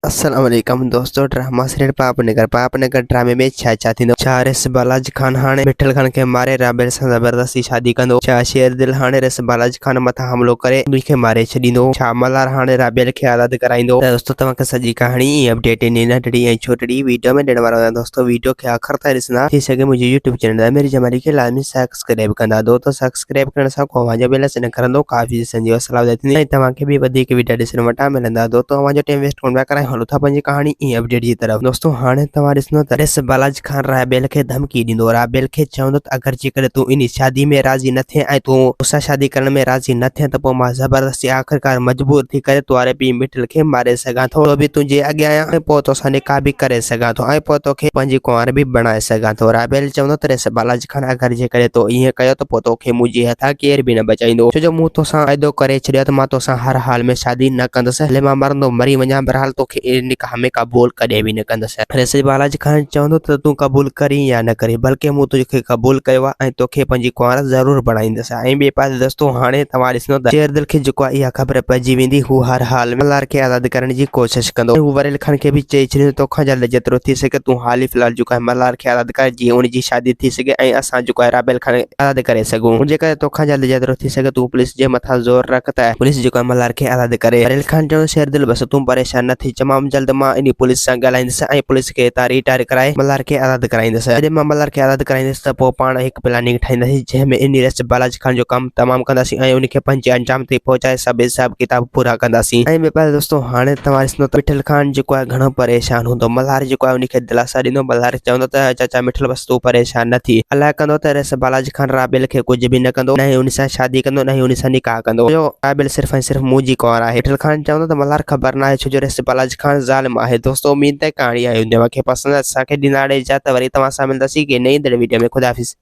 अस्सलाम वालेकुम दोस्तों। ड्रामा सीरियल पापनगर ड्रामे में छा थींदो। छा रिस बालाजी खान हाणे मिठल खान के मारे राबेल सां ज़बरदस्ती शादी कंदो। छा शेर दिल हाणे रिस बालाजी खान मथां हमलो करे उनखे मारे छॾींदो। छा मल्हार हाणे राबेल खे आज़ाद कराईंदो। त दोस्तों तव्हांखे सॼी कहाणी अपडेट इन नंढड़ी ऐं छोटड़ी वीडियो में ॾियण वारो आहियां। दोस्तों वीडियो खे आख़िर ताईं ॾिसंदा थी सघे मुंहिंजे यूट्यूब चैनल मेरी जमाली खे लाज़मी सब्सक्राइब कंदा। दोस्तों सब्सक्राइब करण सां आवाज़ जो बेल न करंदो काफ़ी संजीव सलाह थींदी ऐं तव्हांखे बि वधीक वीडियो ॾिसण वटां मिलंदा। दोस्तों अवां जो टाइम वेस्ट कोन पिया कराए हलो था पंहिंजी कहानी ई अपडेट की तरफ। दोस्तों हाणे तव्हां ॾिसंदो त रिस बालाजी खान राबेल खे धमकी ॾींदो। राबेल खे चवंदो त अगर जेकर तूं इन शादी में राज़ी न थिए ऐं तूं मूंसां शादी करण में राज़ी न थिए त पोइ मां ज़बरदस्ती आख़िरकार मजबूर थी करे तुंहिंजे पीउ मिठल खे मारे सघां थो। बि तुंहिंजे अॻियां आहियां ऐं पोइ तोसां निकाह बि करे सघां थो ऐं पोइ तोखे पंहिंजी कुंवार बि बणाए सघां थो। राबेल चवंदो त रिस बालाजी खान अगर जेकर तो ईअं कयो त पोइ तोखे मुंहिंजे हथां केर बि न बचाईंदो। छो जो मूं तोसां वाइदो करे छॾियो त मां तोसां हर हाल में शादी न कंदुसि। हले मां मरंदो मरी वञा बहरहाल तोखे निकाह में क़बूल कॾहिं बि न कंदुसि। रिस बालाजी खान चवंदो त तूं क़बूल करी या न करी बल्कि मूं तुझे क़बूल कयो आहे ऐं तोखे पंहिंजी कुंवार ज़रूर बणाईंदुसि। ऐं ॿिए पासे दोस्तों हाणे तव्हां ॾिसंदो त शेर दिल खे जेको आहे इहा ख़बर पइजी वेंदी। हू हर हाल में मल्हार खे आज़ाद करण जी कोशिश कंदो। हू वरेल खान खे बि चई छॾींदो तोखां जल्द जेतिरो थी सघे तूं हाल ई फ़िलहाल जेको आहे मल्हार खे आज़ाद कर जीअं उनजी शादी थी सघे ऐं असां जेको आहे राबेल खान आज़ाद करे सघूं। जेकर तोखां जल्द जेतिरो थी सघे तूं पुलिस जे मथां ज़ोर रख त पुलिस जेको आहे मल्हार खे आज़ाद करे। वरेल खान चवंदो शेर दिल बस तूं परेशान न थी तमामु जल्द मां इन पुलिस सां ॻाल्हाईंदुसि ऐं पुलिस खे रिटायर कराए मल्हार खे आज़ाद कराईंदुसि। जॾहिं मां मल्हार खे आज़ाद कराईंदुसि त पोइ पाण हिकु प्लानिंग ठाहींदासीं जंहिंमें इन रिस बालाजी खान जो कमु तमामु कंदासीं ऐं उनखे पंहिंजे अंजाम ते पहुचाए सभु हिसाब किताब पूरा कंदासीं। ऐं ॿिए पासे दोस्तों हाणे तव्हां ॾिसंदो त मिठल खान जेको आहे घणो परेशान हूंदो। मल्हार जेको आहे उनखे दिलासा ॾींदो। मल्हार चवंदो त चाचा मिठल बस तूं परेशान न थी। अलाए कंदो त रिस बालाजी खान राबेल खे कुझु बि न कंदो न ई उन सां शादी कंदो न ई उन सां निकाह कंदो। जो राबेल सिर्फ़ ऐं सिर्फ़ मुंहिंजी कुंवार आहे। मिठल खान चवंदो त मल्हार ख़बर न आहे छो जो रिस बालाजी खान ज़ालिम आहे। दोस्तों उम्मीद है कहानी आई हूंदी। मूंखे पसंदि असांखे ॾींदा इजाज़त वरी तव्हां सां मिलंदासीं कि नई वीडियो में। खुदा हाफ़िज़।